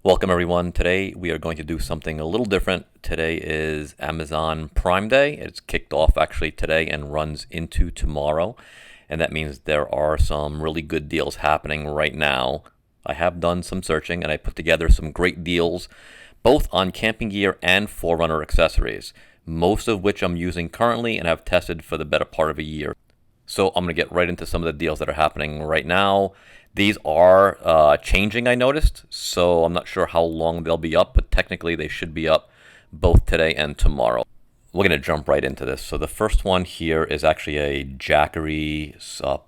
Welcome everyone. Today we are going to do something a little different. Today is Amazon Prime Day. It's kicked off actually today and runs into tomorrow. And that means there are some really good deals happening right now. I have done some searching and I put together some great deals both on camping gear and Forerunner accessories, most of which I'm using currently and have tested for the better part of a year. So I'm going to get right into some of the deals that are happening right now. These are changing, I noticed, so I'm not sure how long they'll be up, but technically they should be up both today and tomorrow. We're going to jump right into this. So the first one here is actually a Jackery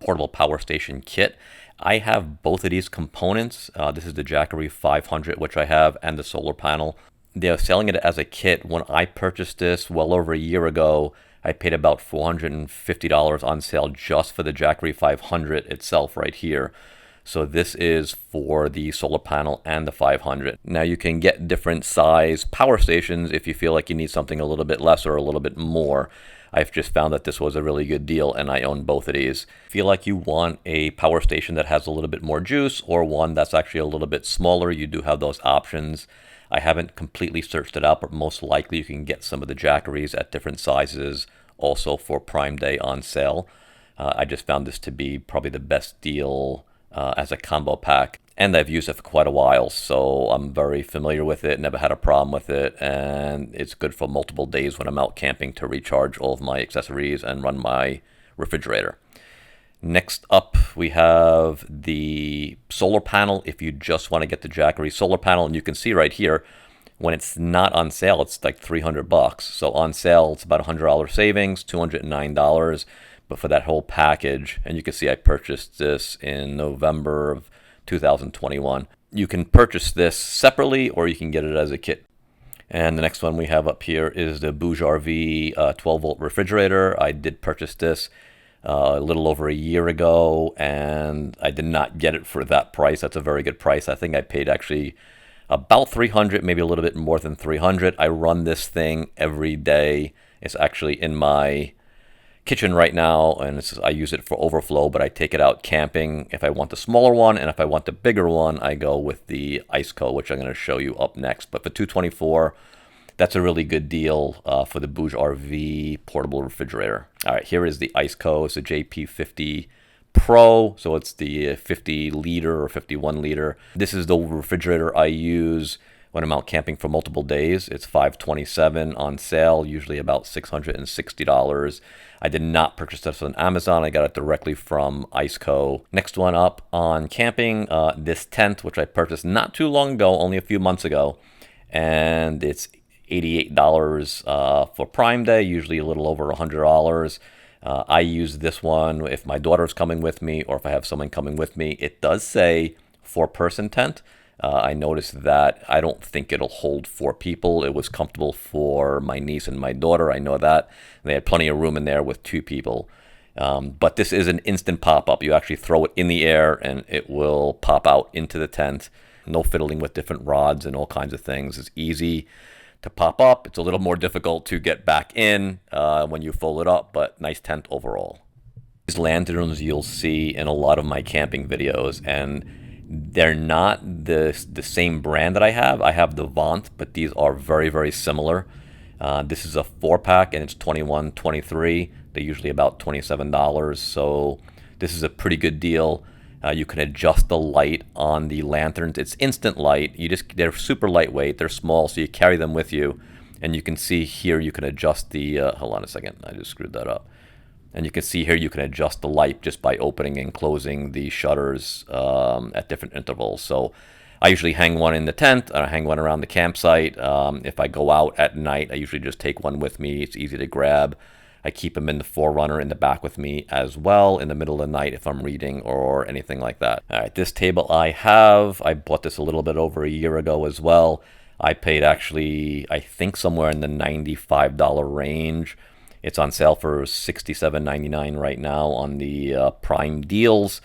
portable power station kit. I have both of these components. This is the Jackery 500, which I have, and the solar panel. They're selling it as a kit. When I purchased this well over a year ago, I paid about $450 on sale just for the Jackery 500 itself right here. So this is for the solar panel and the 500. Now you can get different size power stations if you feel like you need something a little bit less or a little bit more. I've just found that this was a really good deal and I own both of these. Feel like you want a power station that has a little bit more juice or one that's actually a little bit smaller, you do have those options. I haven't completely searched it out, but most likely you can get some of the Jackeries at different sizes also for Prime Day on sale. I just found this to be probably the best deal as a combo pack, and I've used it for quite a while, so I'm very familiar with it, never had a problem with it, and it's good for multiple days when I'm out camping to recharge all of my accessories and run my refrigerator. Next up, we have the solar panel. If you just want to get the Jackery solar panel, and you can see right here, when it's not on sale, it's like $300. So on sale, it's about $100 savings, $209. But for that whole package, and you can see I purchased this in November of 2021. You can purchase this separately or you can get it as a kit. And the next one we have up here is the BougeRV 12-volt refrigerator. I did purchase this a little over a year ago, and I did not get it for that price. That's a very good price. I think I paid actually about $300, maybe a little bit more than $300. I run this thing every day. It's actually in my kitchen right now, and I use it for overflow, but I take it out camping if I want the smaller one, and if I want the bigger one, I go with the IceCo, which I'm going to show you up next. But for $224, that's a really good deal for the BougeRV portable refrigerator. All right, here is the IceCo. It's a JP50 Pro, so it's the 50 liter or 51 liter. This is the refrigerator I use when I'm out camping for multiple days. It's $527 on sale, usually about $660. I did not purchase this on Amazon. I got it directly from IceCo. Next one up on camping, this tent, which I purchased not too long ago, only a few months ago, and it's $88 for Prime Day, usually a little over $100. I use this one if my daughter's coming with me or if I have someone coming with me. It does say 4-person tent. I noticed that I don't think it'll hold 4 people. It was comfortable for my niece and my daughter. I know that. They had plenty of room in there with 2 people. But this is an instant pop-up. You actually throw it in the air and it will pop out into the tent. No fiddling with different rods and all kinds of things. It's easy to pop up. It's a little more difficult to get back in when you fold it up, but nice tent overall. These lanterns you'll see in a lot of my camping videos, and they're not the same brand that I have. I have the Vaunt, but these are very, very similar. This is a 4-pack, and it's $21.23. They're usually about $27, so this is a pretty good deal. You can adjust the light on the lanterns. It's instant light. They're super lightweight. They're small, so you carry them with you. And you can see here you can adjust the, hold on a second, I just screwed that up. And you can see here you can adjust the light just by opening and closing the shutters at different intervals. So I usually hang one in the tent, and I hang one around the campsite. If I go out at night, I usually just take one with me. It's easy to grab. I keep them in the Forerunner in the back with me as well in the middle of the night if I'm reading or anything like that. All right, this table I bought this a little bit over a year ago as well. I paid actually, I think somewhere in the $95 range. It's on sale for $67.99 right now on the Prime deals.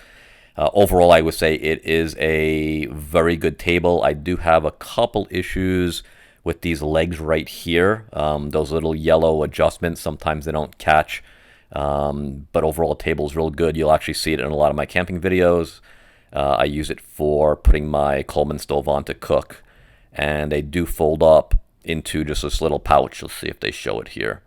Overall, I would say it is a very good table. I do have a couple issues with these legs right here. Those little yellow adjustments, sometimes they don't catch. But overall, the table is real good. You'll actually see it in a lot of my camping videos. I use it for putting my Coleman stove on to cook. and they do fold up into just this little pouch. You'll see if they show it here.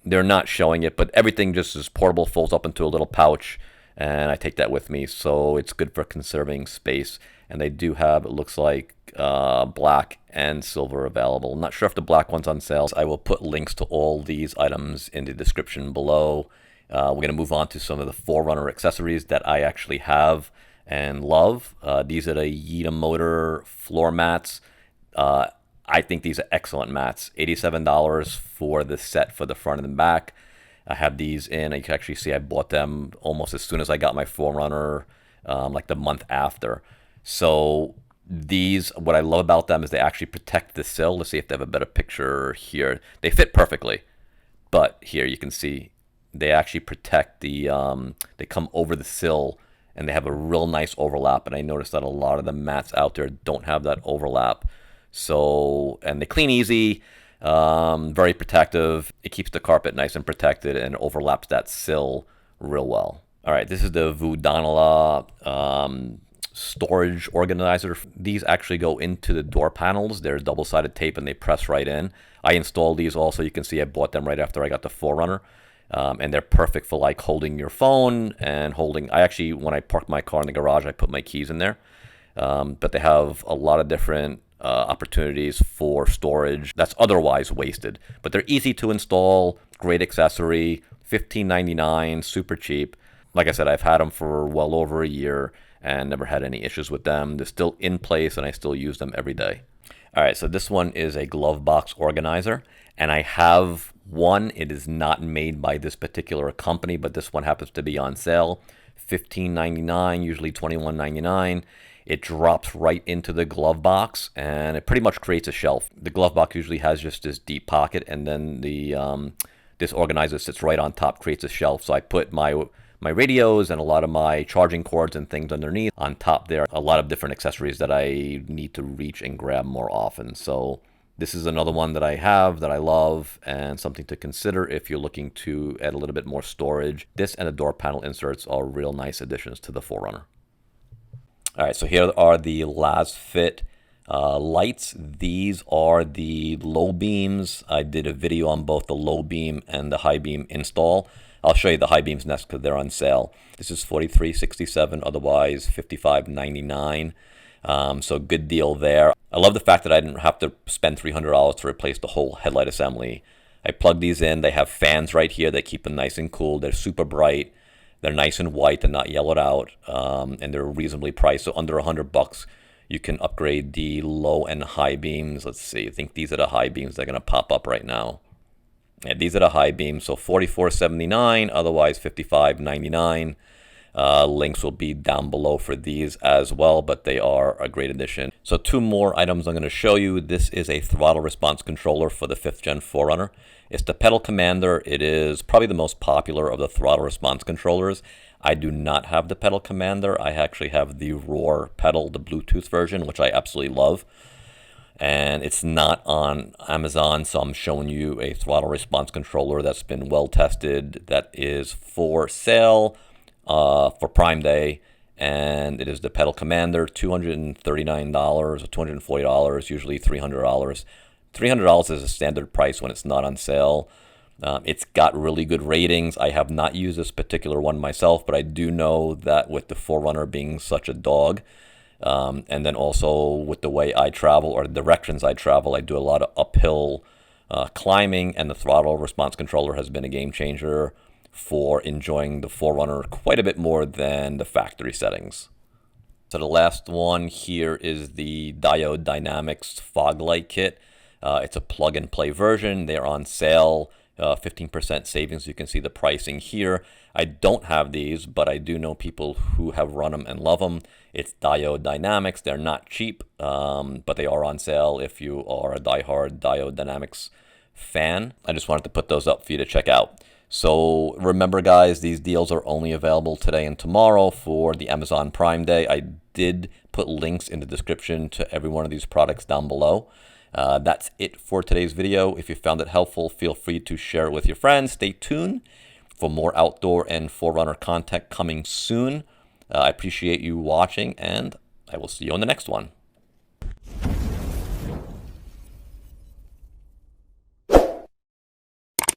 They're not showing it, but everything just is portable, folds up into a little pouch, and I take that with me, so it's good for conserving space. And they do have, it looks like, black and silver available. I'm not sure if the black one's on sale. I will put links to all these items in the description below. We're going to move on to some of the Forerunner accessories that I actually have and love. These are the Yitamotor floor mats. I think these are excellent mats. $87 for the set for the front and the back. I have these in. You can actually see I bought them almost as soon as I got my Forerunner, like the month after. So these, what I love about them is they actually protect the sill. Let's see if they have a better picture here. They fit perfectly, but here you can see they actually protect the, they come over the sill, and they have a real nice overlap. And I noticed that a lot of the mats out there don't have that overlap. So, and they clean easy, very protective. It keeps the carpet nice and protected and overlaps that sill real well. All right, this is the Vudanala storage organizer. These actually go into the door panels. They're double-sided tape and they press right in. I installed these also. You can see I bought them right after I got the Forerunner. And they're perfect for like holding your phone and holding. I actually, when I parked my car in the garage, I put my keys in there. But they have a lot of different opportunities for storage that's otherwise wasted. But they're easy to install, great accessory, $15.99, super cheap. Like I said, I've had them for well over a year and never had any issues with them. They're still in place and I still use them every day. All right, so this one is a glove box organizer, and I have one. It is not made by this particular company, but this one happens to be on sale. $15.99, usually $21.99. It drops right into the glove box, and it pretty much creates a shelf. The glove box usually has just this deep pocket, and then the this organizer sits right on top, creates a shelf. So I put my radios and a lot of my charging cords and things underneath. On top there, a lot of different accessories that I need to reach and grab more often. So this is another one that I have that I love, and something to consider if you're looking to add a little bit more storage. This and the door panel inserts are real nice additions to the Forerunner. All right, so here are the LASFIT lights. These are the low beams. I did a video on both the low beam and the high beam install. I'll show you the high beams next because they're on sale. This is $43.67, otherwise $55.99. So good deal there. I love the fact that I didn't have to spend $300 to replace the whole headlight assembly. I plug these in. They have fans right here that keep them nice and cool. They're super bright. They're nice and white. They're not yellowed out, and they're reasonably priced. So under $100, you can upgrade the low and high beams. Let's see. I think these are the high beams that are going to pop up right now. Yeah, these are the high beams, so $44.79, otherwise $55.99. Links will be down below for these as well, but they are a great addition. So two more items I'm going to show you. This is a throttle response controller for the 5th Gen Forerunner. It's the pedal commander. It is probably the most popular of the throttle response controllers. I do not have the pedal commander. I actually have the Roar pedal, the Bluetooth version, which I absolutely love. And it's not on Amazon, so I'm showing you a throttle response controller that's been well tested, that is for sale for Prime Day, and it is the pedal commander. $239 or $240, usually $300. $300 is a standard price when it's not on sale. It's got really good ratings. I have not used this particular one myself, but I do know that with the Forerunner being such a dog, and then also with the way I travel or the directions I travel, I do a lot of uphill climbing, and the throttle response controller has been a game changer for enjoying the Forerunner quite a bit more than the factory settings. So the last one here is the Diode Dynamics fog light kit. It's a plug-and-play version. They're on sale, 15% savings. You can see the pricing here. I don't have these, but I do know people who have run them and love them. It's Diode Dynamics. They're not cheap, but they are on sale if you are a diehard Diode Dynamics fan. I just wanted to put those up for you to check out. So remember, guys, these deals are only available today and tomorrow for the Amazon Prime Day. I did put links in the description to every one of these products down below. That's it for today's video. If you found it helpful, feel free to share it with your friends. Stay tuned for more outdoor and Forerunner content coming soon. I appreciate you watching, and I will see you on the next one.